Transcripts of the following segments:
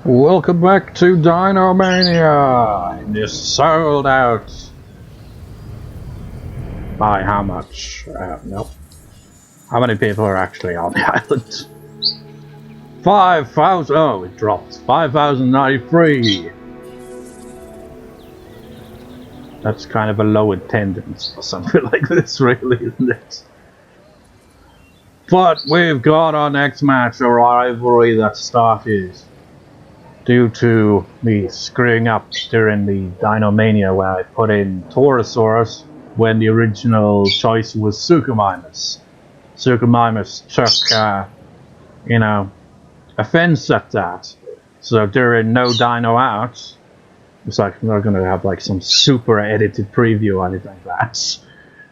Welcome back to Dinomania! And it's sold out! By how much? Nope. How many people are actually on the island? 5,000! Oh, it dropped. 5,093! That's kind of a low attendance for something like this, really, isn't it? But we've got our next match, a rivalry that started due to me screwing up during the Dinomania where I put in Torosaurus when the original choice was Suchomimus. Suchomimus took, offense at that. So during No Dino Out, it's like we're gonna have like some super edited preview or anything like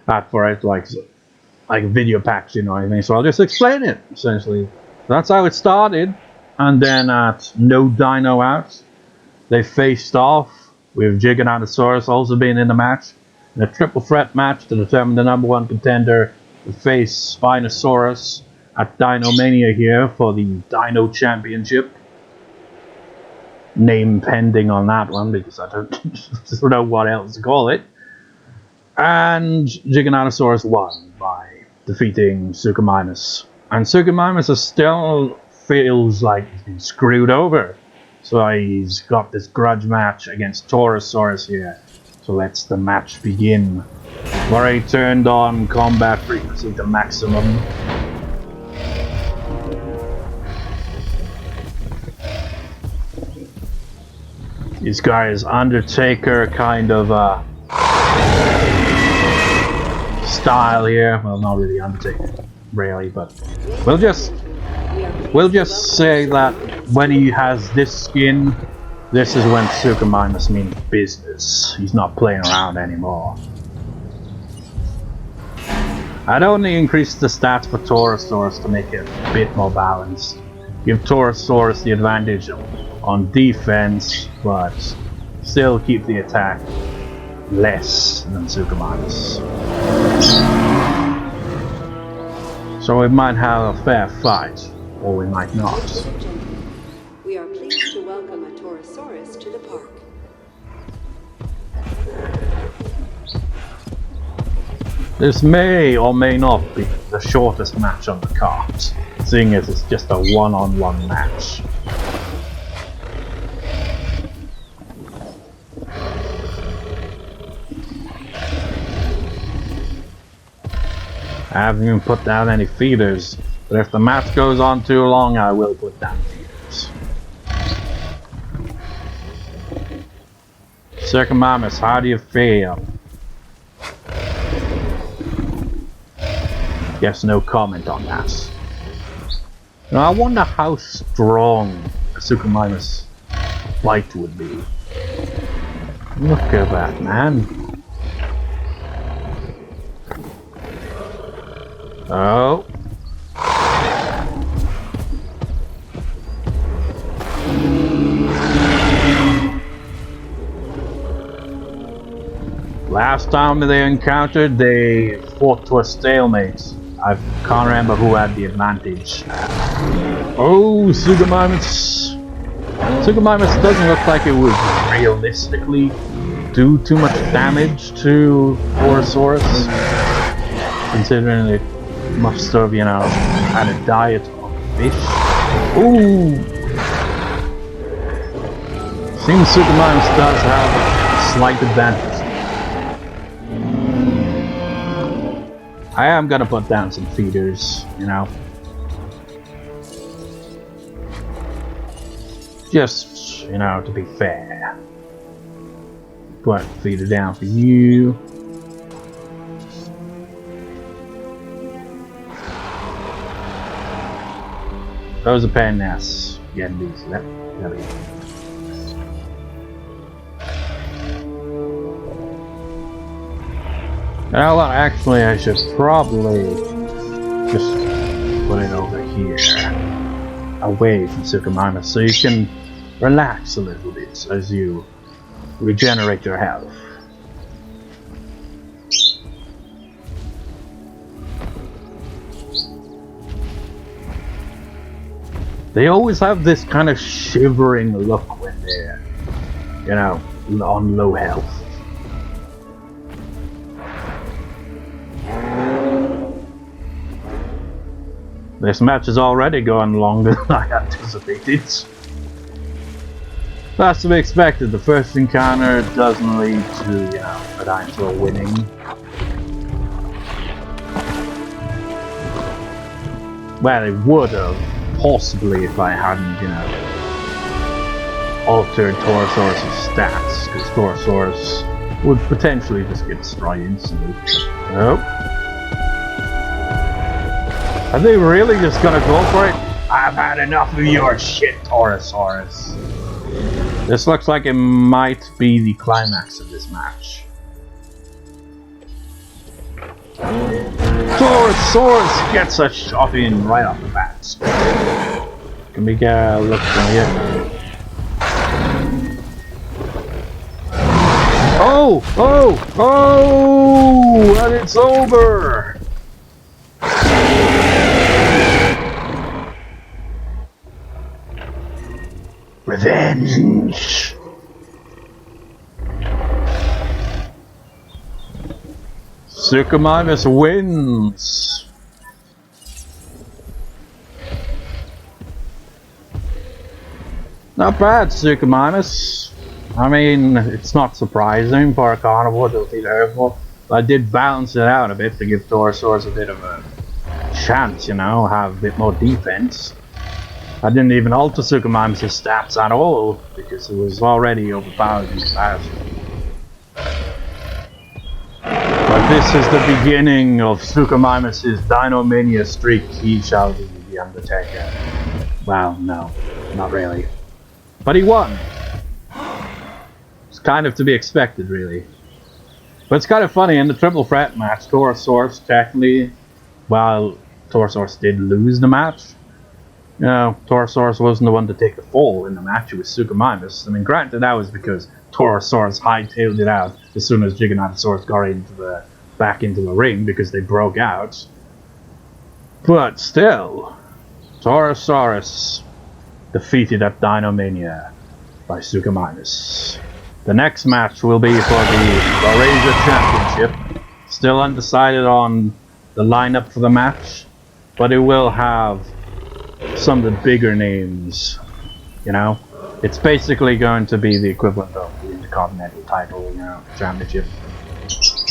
that for it, like video packs, you know what I mean? So I'll just explain it essentially. That's how it started. And then at No Dino Out, they faced off with Giganotosaurus also being in the match. In a triple threat match to determine the #1 contender to face Spinosaurus at Dinomania here for the Dino Championship. Name pending on that one because I don't know what else to call it. And Giganotosaurus won by defeating Suchomimus. And Suchomimus is still feels like he's been screwed over, so he's got this grudge match against Torosaurus here. So let's the match begin. Where he turned on combat frequency to maximum. This guy is Undertaker kind of style here. Well, not really Undertaker, really, but we'll just say that when he has this skin, this is when Suchomimus means business. He's not playing around anymore. I'd only increase the stats for Torosaurus to make it a bit more balanced. Give Torosaurus the advantage on defense, but still keep the attack less than Suchomimus. So we might have a fair fight. Or we might not. We are pleased to welcome a Torosaurus to the park. This may or may not be the shortest match on the card, seeing as it's just a one-on-one match. I haven't even put down any feeders. But if the match goes on too long, I will put down feeders. Suchomimus, how do you feel? Guess no comment on that. Now I wonder how strong a Suchomimus fight would be. Look at that, man. Oh. Last time they encountered, they fought to a stalemate. I can't remember who had the advantage. Oh, Suchomimus! Suchomimus doesn't look like it would realistically do too much damage to Torosaurus, considering it must have, had a diet of fish. Ooh! Seems Suchomimus does have a slight advantage. I am gonna put down some feeders, just, to be fair. Put a feeder down for you. Those are pen nests. Getting these. There we go. Now, actually, I should probably just put it over here, away from Suchomimus, so you can relax a little bit as you regenerate your health. They always have this kind of shivering look when they're, you know, on low health. This match is already going longer than I anticipated. That's to be expected. The first encounter doesn't lead to, you know, a dinosaur winning. Well, it would have, possibly, if I hadn't, you know, altered Torosaurus' stats, because Torosaurus would potentially just get destroyed instantly. Nope. Are they really just gonna go for it? I've had enough of your shit, Torosaurus. This looks like it might be the climax of this match. Torosaurus gets a shot in right off the bat. Can we get a look from here? Oh! Oh! Oh! And it's over! Revenge! Suchomimus wins! Not bad, Suchomimus. I mean, it's not surprising for a carnivore to be terrible. I did balance it out a bit to give Torosaurus a bit of a chance, you know, have a bit more defense. I didn't even alter Suchomimus' stats at all, because it was already overpowered in comparison. But this is the beginning of Suchomimus' Dinomania streak. He shall be the Undertaker. Well, no, not really. But he won! It's kind of to be expected, really. But it's kind of funny, in the triple threat match, Torosaurus technically, while Torosaurus did lose the match, you know, Torosaurus wasn't the one to take the fall in the match, it was Suchomimus. I mean, granted, that was because Torosaurus hightailed it out as soon as Giganotosaurus got back into the ring, because they broke out. But still, Torosaurus defeated at Dinomania by Suchomimus. The next match will be for the Laurasia Championship. Still undecided on the lineup for the match, but it will have some of the bigger names, you know. It's basically going to be the equivalent of the Intercontinental title, you know, championship.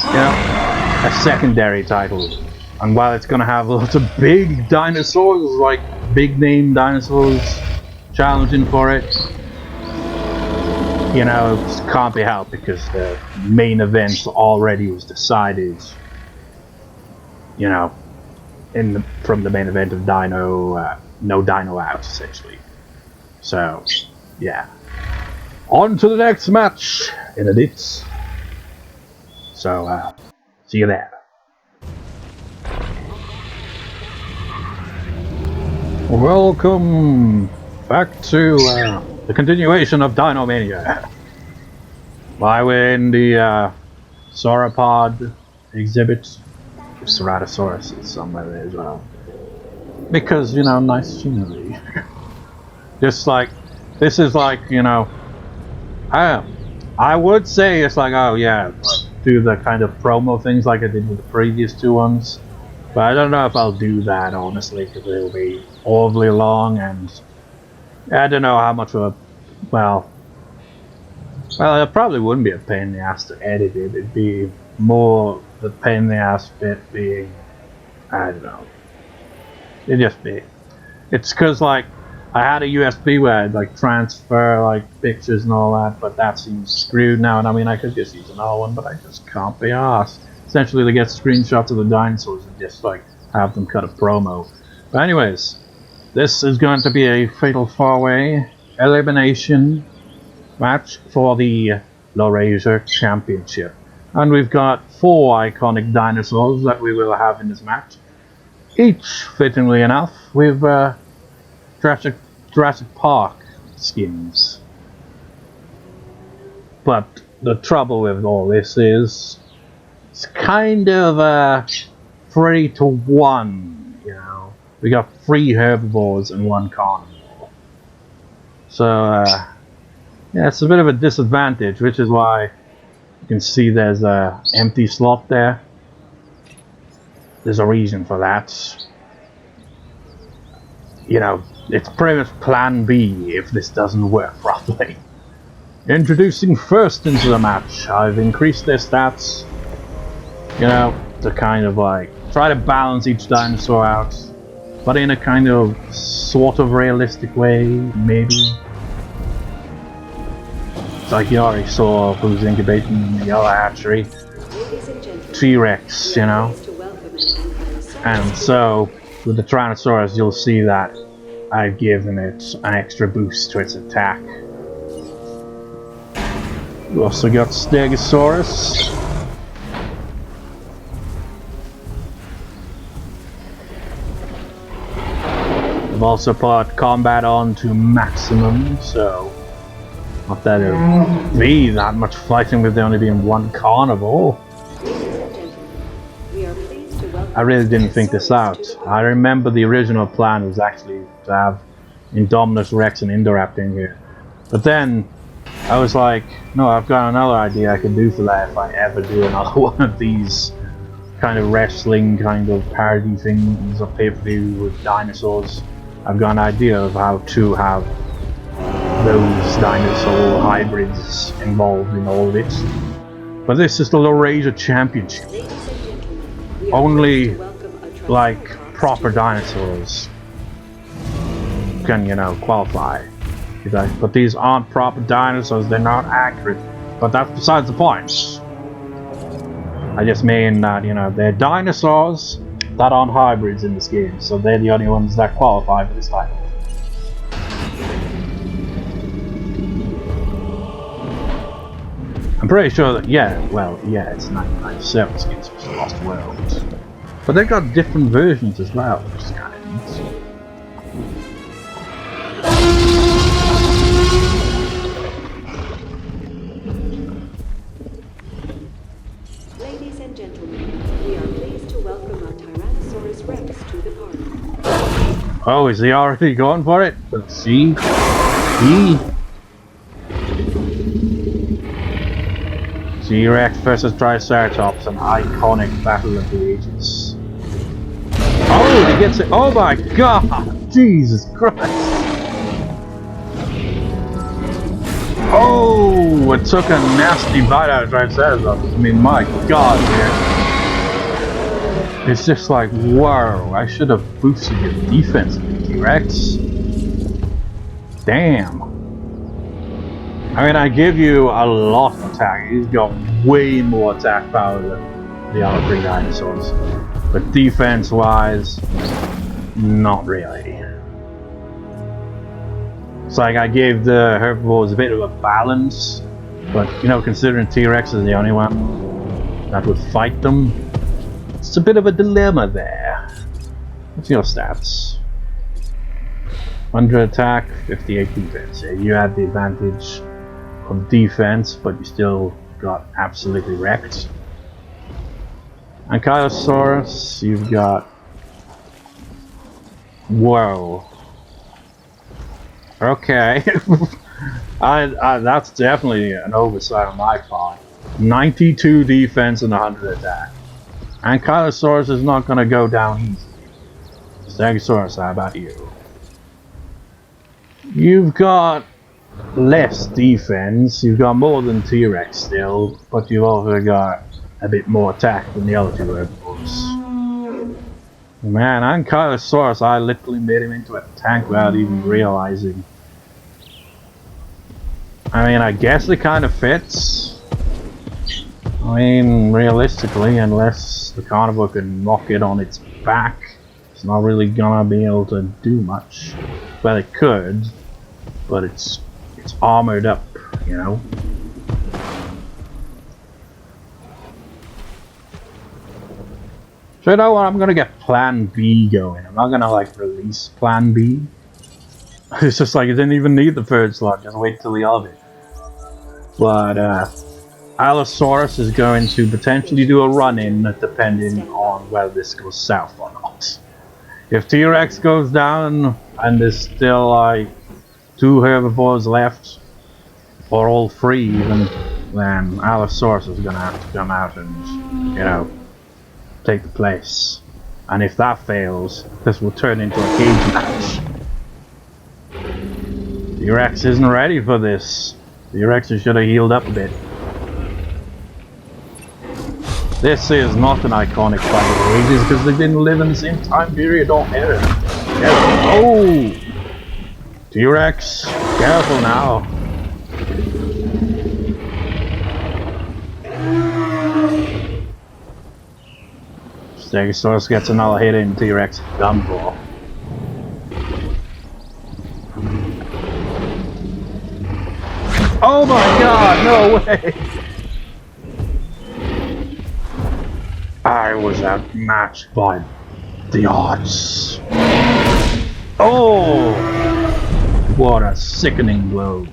You know, a secondary title. And while it's going to have lots of big dinosaurs, like big name dinosaurs challenging for it, you know, it can't be helped because the main event already was decided, you know, from the main event of Dino, no Dino out, essentially. So, yeah. On to the next match in a bit. So, see you there. Welcome back to the continuation of Dinomania. Why we're in the sauropod exhibit. Ceratosaurus is somewhere there as well. Because, you know, nice scenery. Just like, this is like, you know, I would say it's like, oh yeah, do the kind of promo things like I did with the previous two ones. But I don't know if I'll do that, honestly, because it'll be awfully long, and I don't know how much of a, well, it probably wouldn't be a pain in the ass to edit it. It'd be more the pain in the ass bit being, I don't know. It'd just be, it's because, like, I had a USB where I'd, like, transfer, like, pictures and all that, but that seems screwed now, and I mean, I could just use another one, but I just can't be arsed. Essentially, they get screenshots of the dinosaurs and just, like, have them cut a promo. But anyways, this is going to be a fatal four-way elimination match for the Laurasia Championship. And we've got 4 iconic dinosaurs that we will have in this match. Each, fittingly enough, with Jurassic Park skins. But the trouble with all this is, it's kind of 3 to 1, you know. We got 3 herbivores and 1 carnivore. So yeah, it's a bit of a disadvantage, which is why you can see there's a empty slot there. There's a reason for that. You know, it's pretty much plan B if this doesn't work properly. Introducing first into the match, I've increased their stats, you know, to kind of like try to balance each dinosaur out, but in a kind of sort of realistic way, maybe. It's like you already saw who's incubating in the yellow hatchery. T-Rex, you know. And so, with the Tyrannosaurus, you'll see that I've given it an extra boost to its attack. We also got Stegosaurus. I've also put combat on to maximum, so not that it'll be that much fighting with there only being one carnivore. I really didn't think this out. I remember the original plan was actually to have Indominus Rex and Indoraptor in here. But then I was like, no, I've got another idea I can do for that if I ever do another one of these kind of wrestling kind of parody things or pay-per-view with dinosaurs. I've got an idea of how to have those dinosaur hybrids involved in all of it. But this is the Laurasia Championship. Only like proper dinosaurs can, you know, qualify. But these aren't proper dinosaurs, they're not accurate. But that's besides the point. I just mean that, you know, they're dinosaurs that aren't hybrids in this game, so they're the only ones that qualify for this title. I'm pretty sure that, yeah, well, yeah, it's 1997 skins for Lost World. But they've got different versions as well, which is kind of neat. Ladies and gentlemen, we are pleased to welcome our Tyrannosaurus Rex to the party. Oh, is he already going for it? Let's see. T-Rex versus Triceratops, an iconic battle of the ages. Oh, he gets it! Oh my god! Jesus Christ! Oh, it took a nasty bite out of Triceratops. I mean, my god, man. It's just like, whoa, I should have boosted your defense, T-Rex. Damn. I mean, I give you a lot of attack. He's got way more attack power than the other three dinosaurs. But defense-wise, not really. It's like I gave the herbivores a bit of a balance. But, you know, considering T-Rex is the only one that would fight them, it's a bit of a dilemma there. What's your stats? 100 attack, 58 defense. Yeah, you had the advantage of defense, but you still got absolutely wrecked. Ankylosaurus, you've got... Whoa. Okay. That's definitely an oversight on my part. 92 defense and 100 attack. Ankylosaurus is not going to go down easy. Stegosaurus, how about you? You've got less defense, you've got more than T-Rex still, but you've also got a bit more attack than the other two herbivores. Man, Ankylosaurus, I literally made him into a tank without even realizing. I mean, I guess it kind of fits. I mean, realistically, unless the carnivore can knock it on its back, it's not really gonna be able to do much. Well, it could, but it's armored up, you know. So you know what, I'm gonna get Plan B going. I'm not gonna like release Plan B. It's just like, it didn't even need the third slot, just wait till the other. But Allosaurus is going to potentially do a run-in depending on whether this goes south or not. If T-Rex goes down and there's still like 2 herbivores left, or all 3 even, then Allosaurus is gonna have to come out and, you know, take the place. And if that fails, this will turn into a cage match. T-Rex isn't ready for this. T-Rex should have healed up a bit. This is not an iconic fight of the ages because they didn't live in the same time period or era. Oh! T-Rex, careful now. Stegosaurus gets another hit in T-Rex gumbo. Oh my god, no way! I was outmatched by the odds. Oh! What a sickening blow.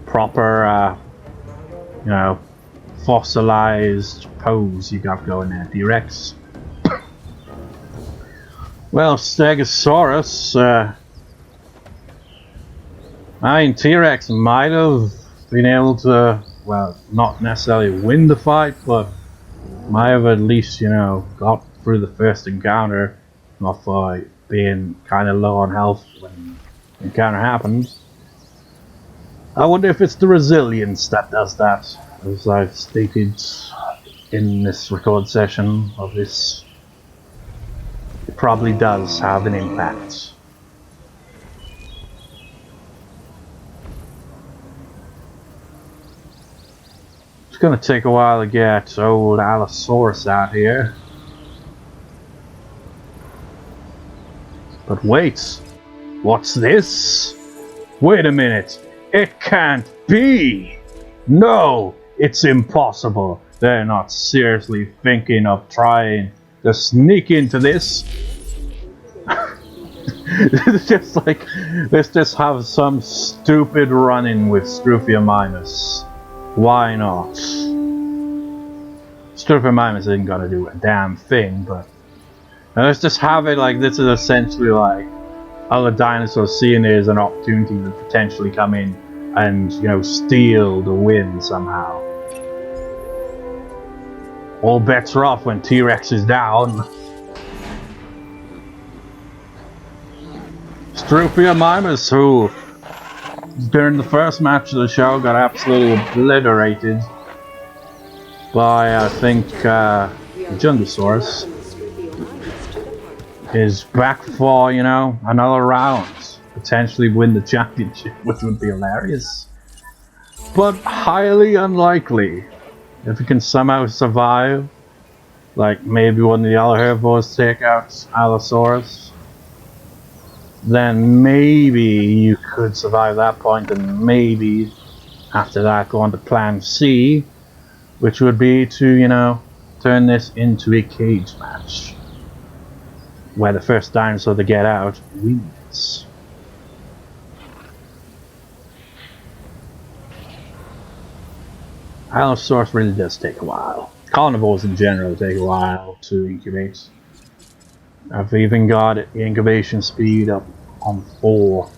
Proper, you know, fossilized pose you got going there, T-Rex. Well, Stegosaurus, I mean, T-Rex might have been able to, well, not necessarily win the fight, but might have at least, you know, got through the first encounter, not for being kind of low on health when the encounter happened. I wonder if it's the resilience that does that, as I've stated in this record session of this. It probably does have an impact. It's gonna take a while to get old Allosaurus out here. But wait, what's this? Wait a minute, it can't be! No, it's impossible. They're not seriously thinking of trying to sneak into this. It's just like, let's just have some stupid run-in with Suchomimus. Why not? Suchomimus isn't gonna do a damn thing, but let's just have it like this is essentially like other dinosaurs seeing it as an opportunity to potentially come in and, you know, steal the win somehow. All bets are off when T-Rex is down. Suchomimus, who during the first match of the show got absolutely obliterated by, I think, Giganotosaurus, is back for, you know, another round. Potentially win the championship, which would be hilarious. But highly unlikely. If he can somehow survive, like maybe one of the other herbivores take out Allosaurus, then maybe you could survive that point, and maybe after that go on to plan C, which would be to, you know, turn this into a cage match where the first dinosaur to get out wins. Allosaurus really does take a while. Carnivores in general take a while to incubate. I've even got the incubation speed up on 4,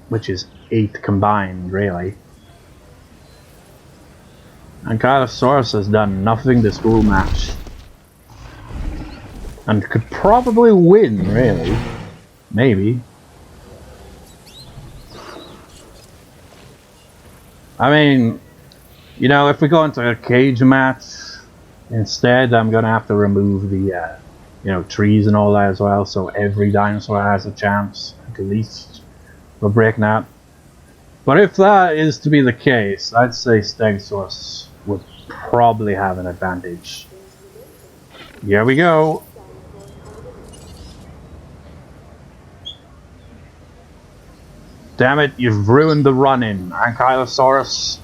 which is 8 combined, really. Ankylosaurus has done nothing this whole match, and could probably win, really. Maybe. I mean, you know, if we go into a cage match instead, I'm gonna have to remove the you know, trees and all that as well, so every dinosaur has a chance at least for breaking out. But if that is to be the case, I'd say Stegosaurus would probably have an advantage. Here we go. Damn it, you've ruined the run-in, Ankylosaurus.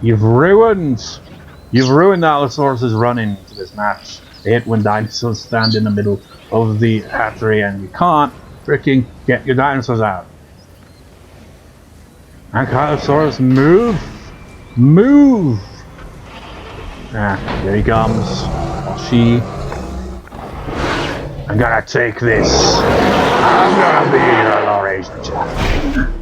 You've ruined Allosaurus' run-in to this match. They hit when dinosaurs stand in the middle of the hatchery and you can't freaking get your dinosaurs out. Ankylosaurus, move! Move! Ah, here he comes. or she. I'm gonna take this. I'm gonna be the Laurasia champion.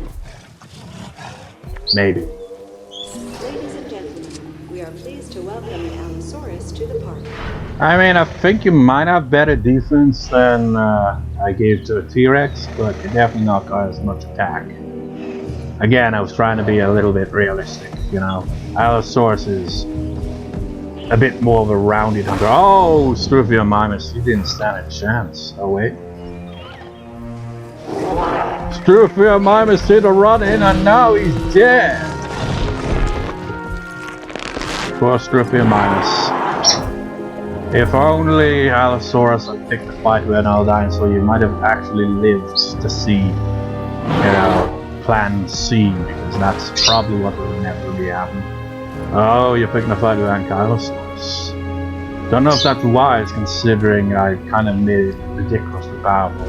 Maybe. Ladies and gentlemen, we are pleased to welcome Ankylosaurus to the park. I mean, I think you might have better defense than I gave to a T-Rex, but you definitely not got as much attack. Again, I was trying to be a little bit realistic, you know. Ankylosaurus is a bit more of a rounded hunter. Oh, Suchomimus, you didn't stand a chance. Oh wait. Suchomimus did a run in and now he's dead. Poor Suchomimus. If only Ankylosaurus had picked a fight with another dinosaur, you might have actually lived to see, you know, Plan C, because that's probably what will inevitably happen. Oh, you're picking a fight with Ankylosaurus. Don't know if that's wise, considering I kind of made it ridiculously powerful.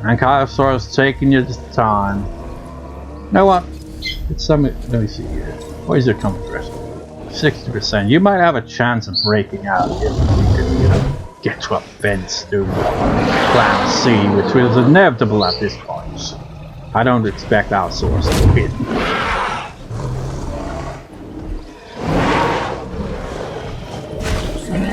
Ankylosaurus taking your time. You know what? It's some. Let me see here. What is your comfort rate? 60%. You might have a chance of breaking out if you could, you know, get to a fence through Plan C, which was inevitable at this point. I don't expect Ankylosaurus to win.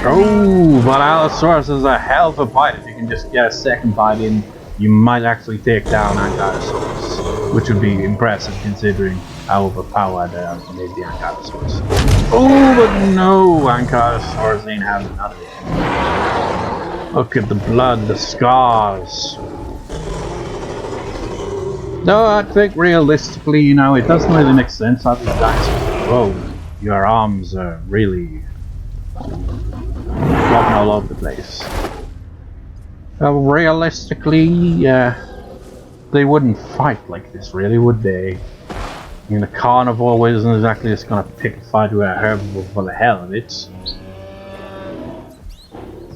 Oh, but Ankylosaurus is a hell of a bite. If you can just get a second bite in, you might actually take down Ankylosaurus, which would be impressive considering how overpowered maybe the Ankylosaurus. Oh, but no, Ankylosaurus ain't having none of it. Look at the blood, the scars. No, I think realistically, you know, it doesn't really make sense how these dinosaurs. Whoa, your arms are really flopping all over the place. Realistically, they wouldn't fight like this, really, would they? I mean, a carnivore isn't exactly just gonna pick a fight with a herbivore for the hell of it.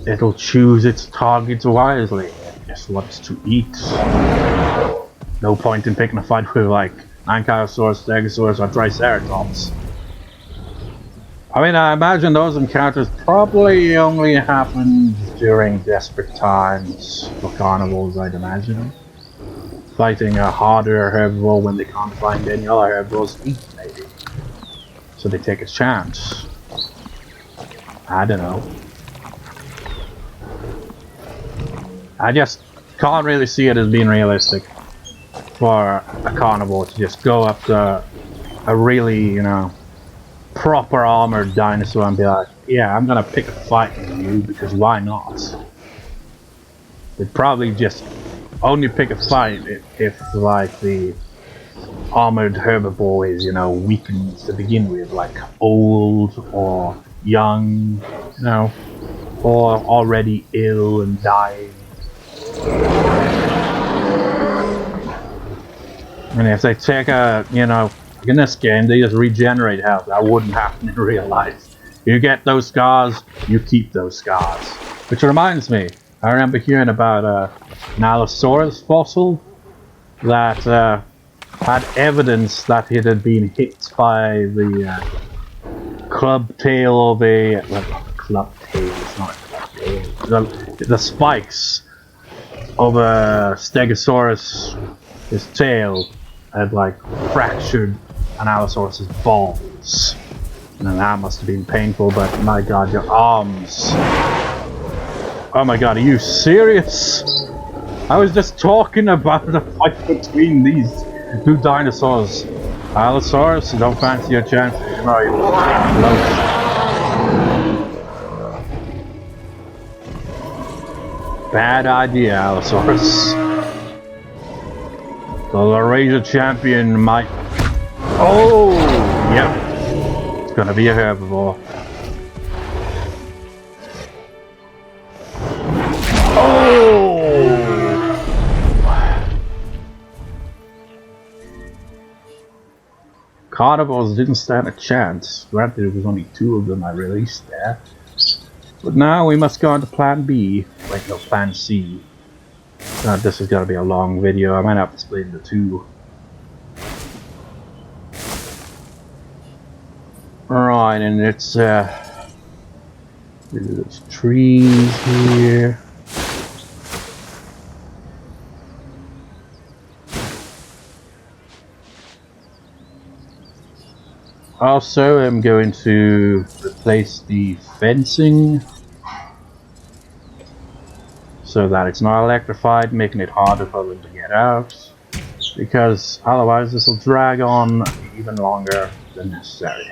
It'll choose its targets wisely. Guess what's to eat? No point in picking a fight with like Ankylosaurus, Stegosaurus, or Triceratops. I mean, I imagine those encounters probably only happen during desperate times for carnivores, I'd imagine. Fighting a harder herbivore when they can't find any other herbivores to eat, maybe. So they take a chance. I don't know. I just can't really see it as being realistic for a carnivore to just go up to a really, you know, proper armored dinosaur and be like, yeah, I'm gonna pick a fight with you because why not? They'd probably just only pick a fight if like the armored herbivore is, you know, weakened to begin with, like old or young, you know, or already ill and dying. And if they take a, you know, in this game, they just regenerate health. That wouldn't happen in real life. You get those scars, you keep those scars. Which reminds me, I remember hearing about an Ankylosaurus fossil that had evidence that it had been hit by the club tail of a... well, club tail, it's not a club tail. The spikes of a Stegosaurus, his tail had like fractured Ankylosaurus's balls. And that must have been painful, but my god, your arms. Oh my god, are you serious? I was just talking about the fight between these two dinosaurs. Ankylosaurus, you don't fancy your chances, you know, you're close. Bad idea, Ankylosaurus. The Laurasia champion might... oh, yep. It's gonna be a herbivore. Oh! Carnivores didn't stand a chance. Granted, it was only 2 of them I released there. But now we must go on to Plan B. Wait, no, Plan C. This is gonna be a long video. I might have to split into 2. Right, and it's there's trees here. Also, I'm going to replace the fencing so that it's not electrified, making it harder for them to get out, because otherwise this will drag on even longer than necessary.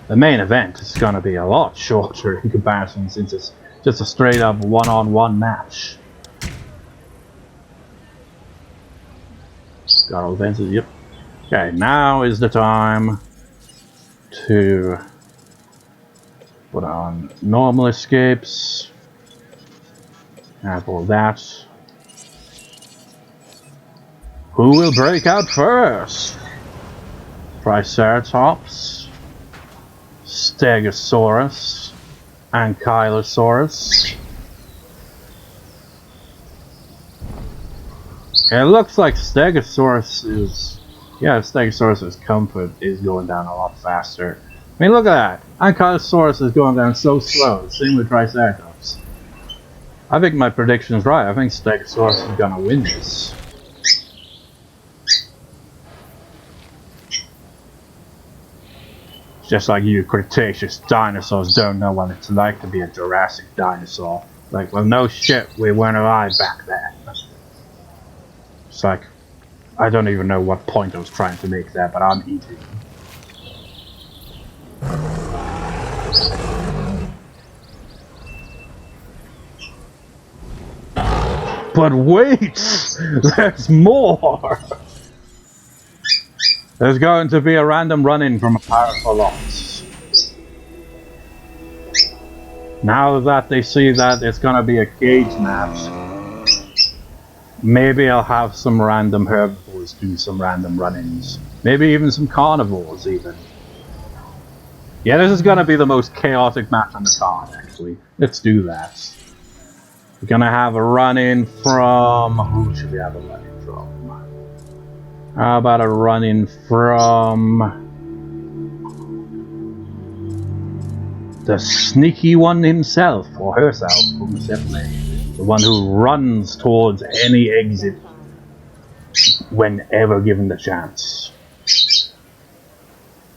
The main event is going to be a lot shorter in comparison, since it's just a straight up one-on-one match. Got all the fences, yep. Okay, now is the time to put on normal escapes. Have all that. Who will break out first? Triceratops, Stegosaurus, Ankylosaurus. It looks like Stegosaurus's comfort is going down a lot faster. I mean, look at that. Ankylosaurus is going down so slow. Same with Triceratops. I think my prediction is right. I think Stegosaurus is gonna win this. Just like you Cretaceous dinosaurs don't know what it's like to be a Jurassic dinosaur. Like, well, no shit, we weren't alive back then. It's like, I don't even know what point I was trying to make there, but I'm eating. But wait! There's more! There's going to be a random run-in from a Parasaurolops. Now that they see that it's gonna be a cage match, maybe I'll have some random herbivores do some random run-ins. Maybe even some carnivores even. Yeah, this is gonna be the most chaotic match on the card, actually. Let's do that. We're gonna have a run-in from... Who should we have a run-in from? How about a run-in from... the sneaky one himself, or herself, the one who runs towards any exit whenever given the chance.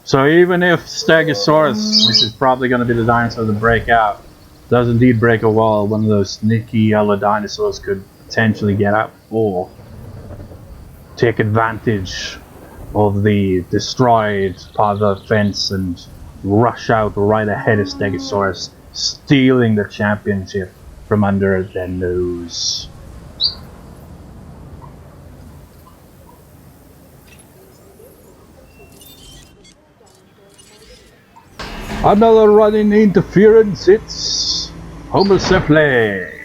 So even if Stegosaurus, which is probably going to be the dinosaur to break out, does indeed break a wall, one of those sneaky other dinosaurs could potentially get out or take advantage of the destroyed part of the fence and rush out right ahead of Stegosaurus, stealing the championship from under their nose. Another running interference, it's Homocephaly.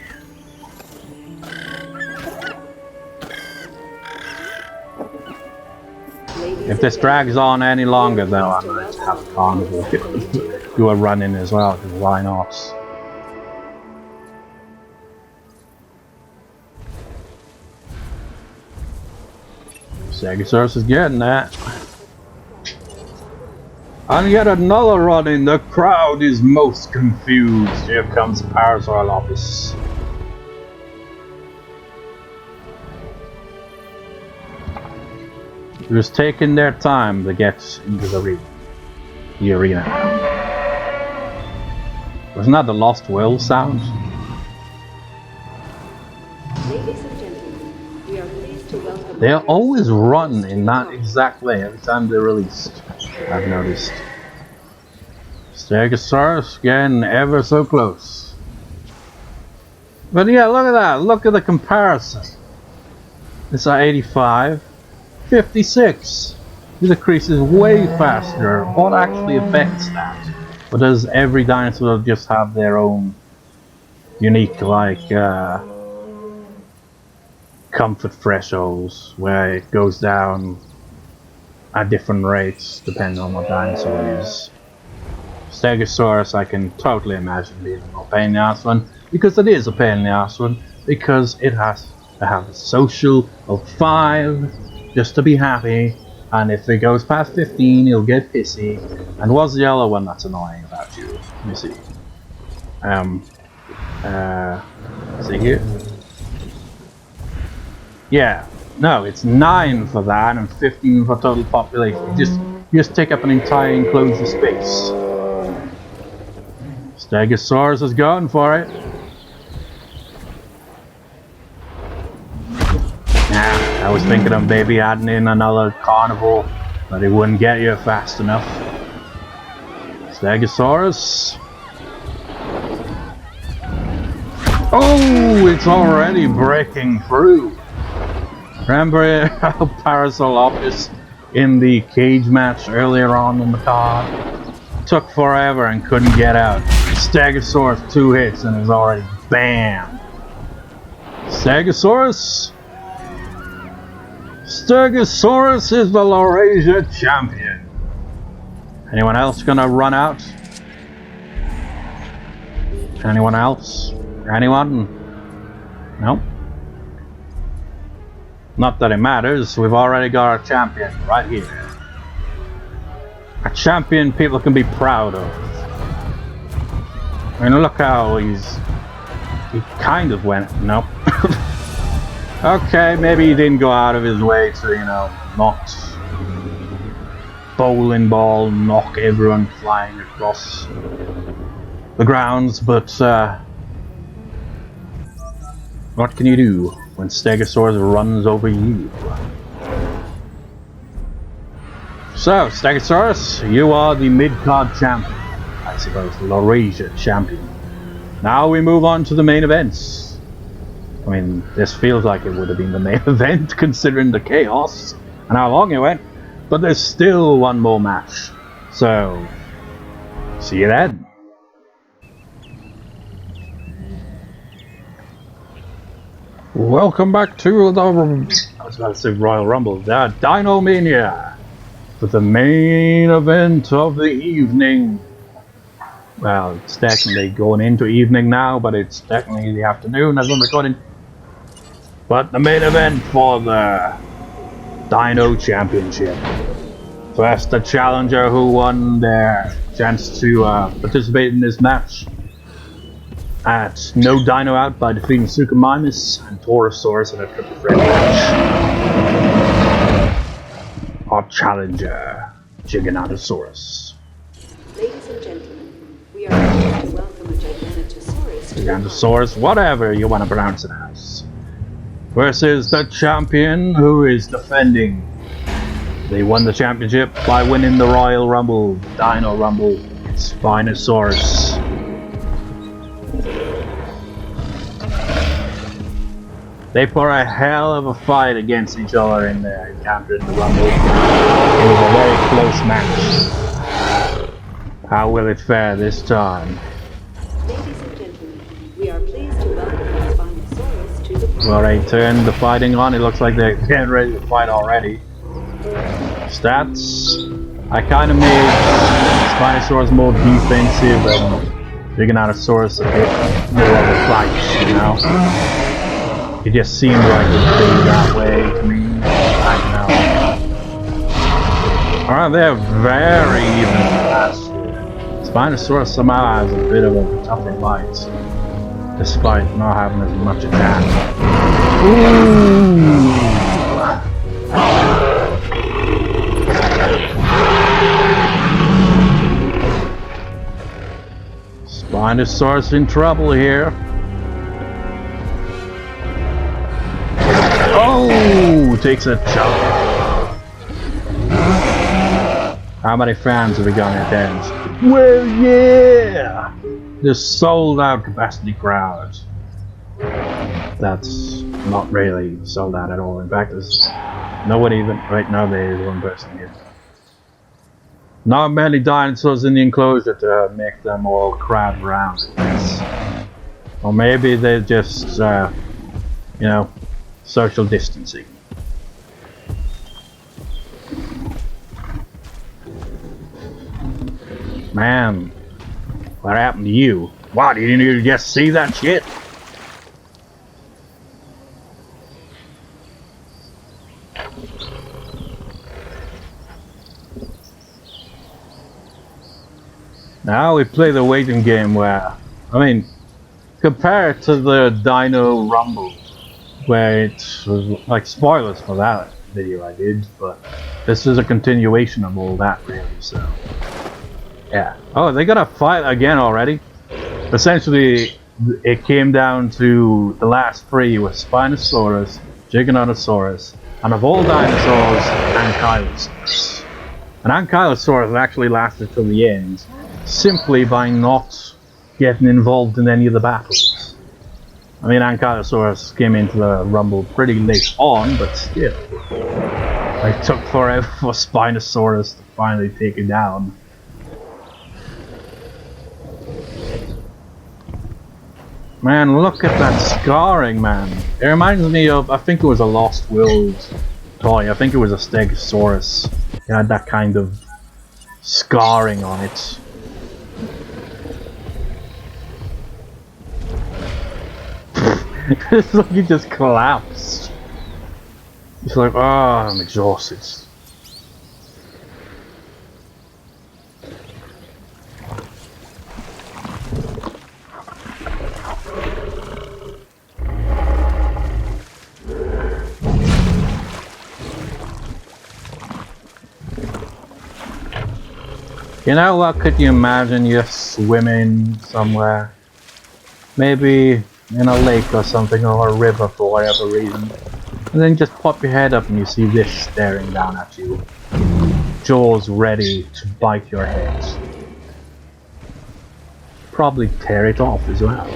If this drags on any longer though, I'm going to have a carnivore do a run-in as well, because why not? Stegosaurus is getting that. And yet another run-in, the crowd is most confused. Here comes Parasaurolops. They're just taking their time to get into the arena. Wasn't that the Lost World sound? Ladies and gentlemen, we are pleased to welcome... They always run in that exact way every time they're released, I've noticed. Stegosaurus getting ever so close. But yeah, look at that. Look at the comparison. It's at 85. 56. It decreases way faster. What actually affects that? Or does every dinosaur just have their own unique, like, comfort thresholds where it goes down at different rates depending on what dinosaur it is? Stegosaurus I can totally imagine being a more pain in the ass one, because it is a pain in the ass one, because it has to have a social of 5 just to be happy. And if it goes past 15, he'll get pissy. And what's the other one that's annoying about you? Let me see. See here? Yeah. No, it's 9 for that and 15 for total population. You just take up an entire enclosed space. Stegosaurus is going for it. I was thinking of maybe adding in another carnivore, but it wouldn't get you fast enough. Stegosaurus. Oh, it's already breaking through. Remember how Parasaurolophus in the cage match earlier on in the card took forever and couldn't get out. Stegosaurus 2 hits and is already bam. Stegosaurus. Stegosaurus is the Laurasia champion. Anyone else gonna run out? Anyone else? Anyone? Nope. Not that it matters, we've already got our champion right here. A champion people can be proud of. I mean, look how he kind of went, nope. Okay, maybe he didn't go out of his way to, you know, not bowling ball, knock everyone flying across the grounds, but what can you do when Stegosaurus runs over you? So, Stegosaurus, you are the mid-card champion. I suppose, the Laurasia champion. Now we move on to the main events. I mean, this feels like it would have been the main event considering the chaos and how long it went, but there's still one more match. So, see you then. Welcome back to the, I was about to say Royal Rumble, the Dinomania, for the main event of the evening. Well, it's technically going into evening now, but it's technically the afternoon as I'm recording. But the main event for the Dino Championship. First, the challenger who won their chance to participate in this match at No Dino Out by defeating Suchomimus and Torosaurus in a triple threat match. Our challenger, Giganotosaurus. Ladies and gentlemen, we are pleased to welcome a Giganotosaurus. Giganotosaurus, whatever you want to pronounce it as. Versus the champion who is defending. They won the championship by winning the Royal Rumble, Dino Rumble, Spinosaurus. They put a hell of a fight against each other in their encounter in the Rumble. It was a very close match. How will it fare this time? Ladies and gentlemen, we are pleased to welcome the Spinosaurus to the party. Well, they turned the fighting on. It looks like they're getting ready to fight already. Stats. I kind of made Spinosaurus more defensive and Giganotosaurus a bit more of a fight, you know? It just seemed like it would be that way to me. I don't know. Alright, they're very even fast. Spinosaurus somehow has a bit of a tougher bite, despite not having as much attack. Ooh. Spinosaurus in trouble here. Oh, takes a chunk. How many fans have we got in attendance? Well, yeah! This sold out capacity crowd. That's not really sold out at all. In fact, there's no one even. Right now, there is one person here. Not many dinosaurs in the enclosure to make them all crowd around. Or maybe they're just, you know, social distancing. Man, what happened to you? What, didn't you just see that shit? Now we play the waiting game where, I mean, compare it to the Dino Rumble, where it was like spoilers for that video I did, but this is a continuation of all that really, so yeah. Oh, they got a fight again already? Essentially, it came down to the last three with Spinosaurus, Giganotosaurus, and of all dinosaurs, Ankylosaurus. And Ankylosaurus actually lasted till the end, simply by not getting involved in any of the battles. I mean, Ankylosaurus came into the Rumble pretty late on, but still. It took forever for Spinosaurus to finally take it down. Man, look at that scarring, man. It reminds me of, I think it was a Lost World toy. I think it was a Stegosaurus. It had that kind of scarring on it. It's like he just collapsed. He's like, oh, I'm exhausted. You know what, could you imagine you're swimming somewhere? Maybe in a lake or something, or a river for whatever reason. And then just pop your head up and you see this staring down at you. Jaws ready to bite your head. Probably tear it off as well.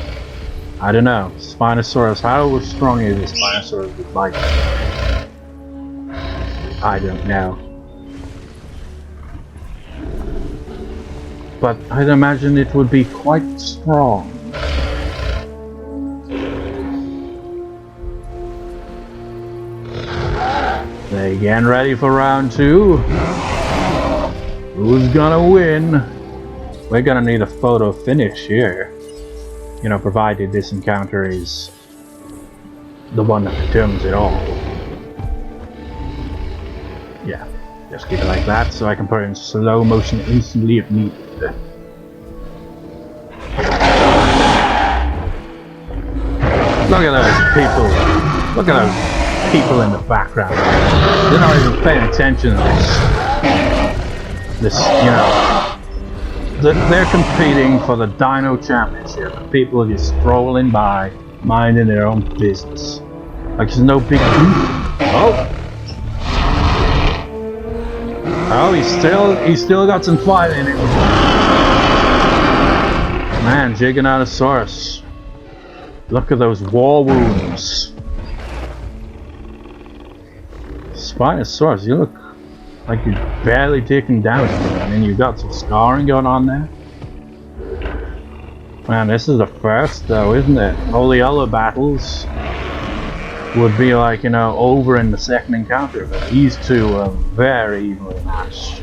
I don't know. Spinosaurus, how strong is a Spinosaurus with bite? I don't know. But I'd imagine it would be quite strong. They getting ready for round two. Who's gonna win? We're gonna need a photo finish here. You know, provided this encounter is the one that determines it all. Yeah, just keep it like that so I can put it in slow motion instantly if needed. Look at those people. Look at those people in the background. They're not even paying attention to this, you know. They're competing for the Dino Championship. And people are just strolling by, minding their own business. Like there's no big deal. Oh! Oh, he's still got some fight in it. Man, Giganotosaurus. Look at those war wounds. Spinosaurus, you look like you're barely taken down, and then you got some scarring going on there. Man, this is the first though, isn't it? All the other battles would be like, you know, over in the second encounter, but these two are very evenly matched.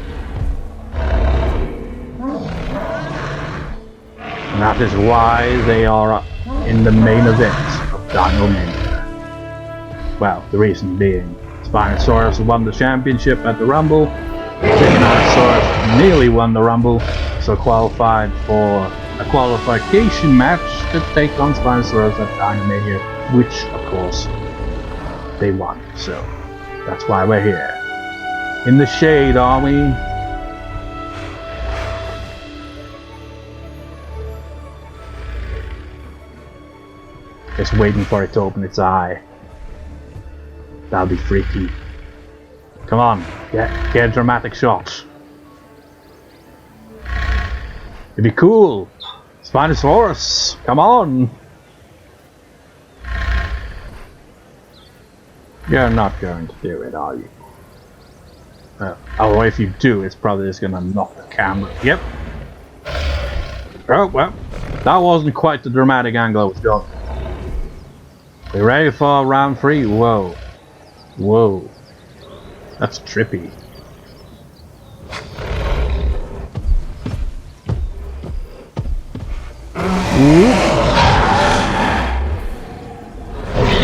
And that is why they are in the main event of Dinomania. Well, the reason being, Spinosaurus won the championship at the Rumble, Giganotosaurus nearly won the Rumble, so qualified for a qualification match to take on Spinosaurus at Dinomania, which, of course, they won. So, that's why we're here. In the shade, are we? Just waiting for it to open its eye. That'll be freaky. Come on, get a dramatic shot. It'd be cool. Spinosaurus, come on. You're not going to do it, are you? Oh, if you do, it's probably just gonna knock the camera. Yep. Oh, well, that wasn't quite the dramatic angle I was going. We ready for round 3? Whoa. Whoa. That's trippy.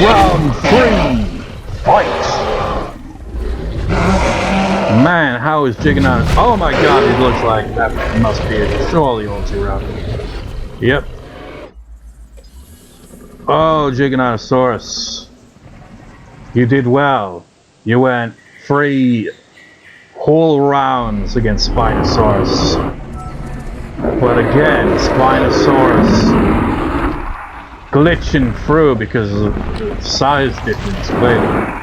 Round 3! Fight! Man, how is Giganotosaurus? Oh my god, it looks like that must be it. Surely all too rough. Yep. Oh, Giganotosaurus. You did well. You went 3 whole rounds against Spinosaurus. But again, Spinosaurus glitching through because of size difference, clearly.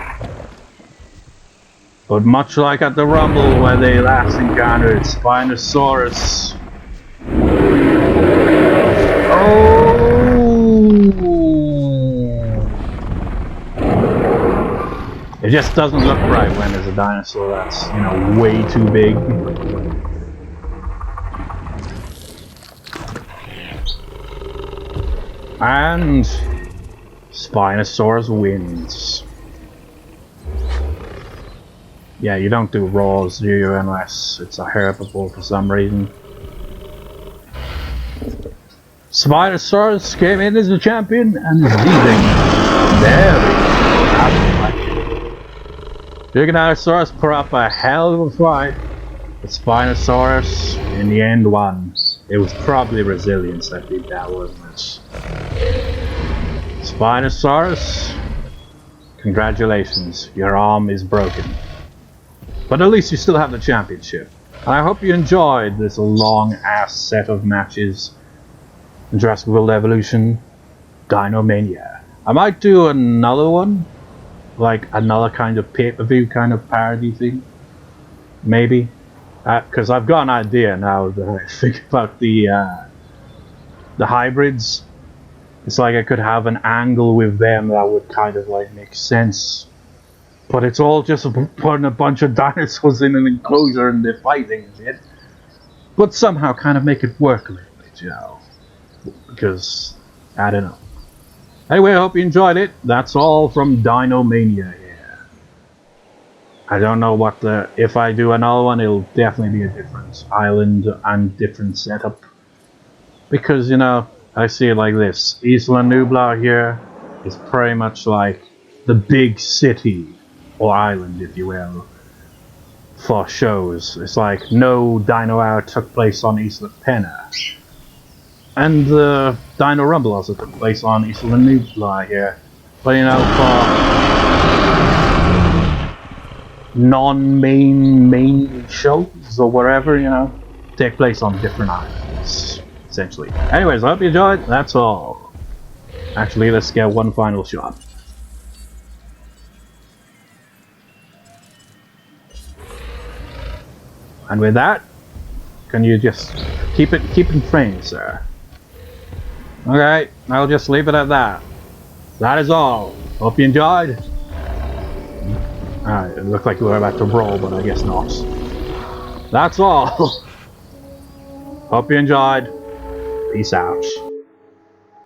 But much like at the Rumble where they last encountered Spinosaurus. Oh! It just doesn't look right when there's a dinosaur that's, you know, way too big. And Spinosaurus wins. Yeah, you don't do Raws, do you, unless it's a herbivore for some reason. Spinosaurus came in as the champion and is leaving. There we go. Giganotosaurus put up a hell of a fight. The Spinosaurus, in the end, won. It was probably resilience that did that, wasn't it? Spinosaurus, congratulations, your arm is broken. But at least you still have the championship. And I hope you enjoyed this long-ass set of matches in Jurassic World Evolution Dinomania. I might do another one, like another kind of pay-per-view kind of parody thing. Maybe. Because I've got an idea now that I think about the hybrids. It's like I could have an angle with them that would kind of like make sense. But it's all just putting a bunch of dinosaurs in an enclosure and they're fighting and shit. But somehow kind of make it work a little bit, you know. Because, I don't know. Anyway, I hope you enjoyed it. That's all from Dinomania here. I don't know what if I do another one, it'll definitely be a different island and different setup. Because, you know, I see it like this. Isla Nublar here is pretty much like the big city, or island if you will, for shows. It's like no Dino Hour took place on Isla Pena. And the Dino Rumble also took place on Isla Nublar here. But you know, for non-main shows or whatever, you know, take place on different islands, essentially. Anyways, I hope you enjoyed. That's all. Actually, let's get one final shot. And with that, can you just keep in frame, sir? Okay, I'll just leave it at that. That is all. Hope you enjoyed. Alright, it looked like we were about to roll, but I guess not. That's all. Hope you enjoyed. Peace out.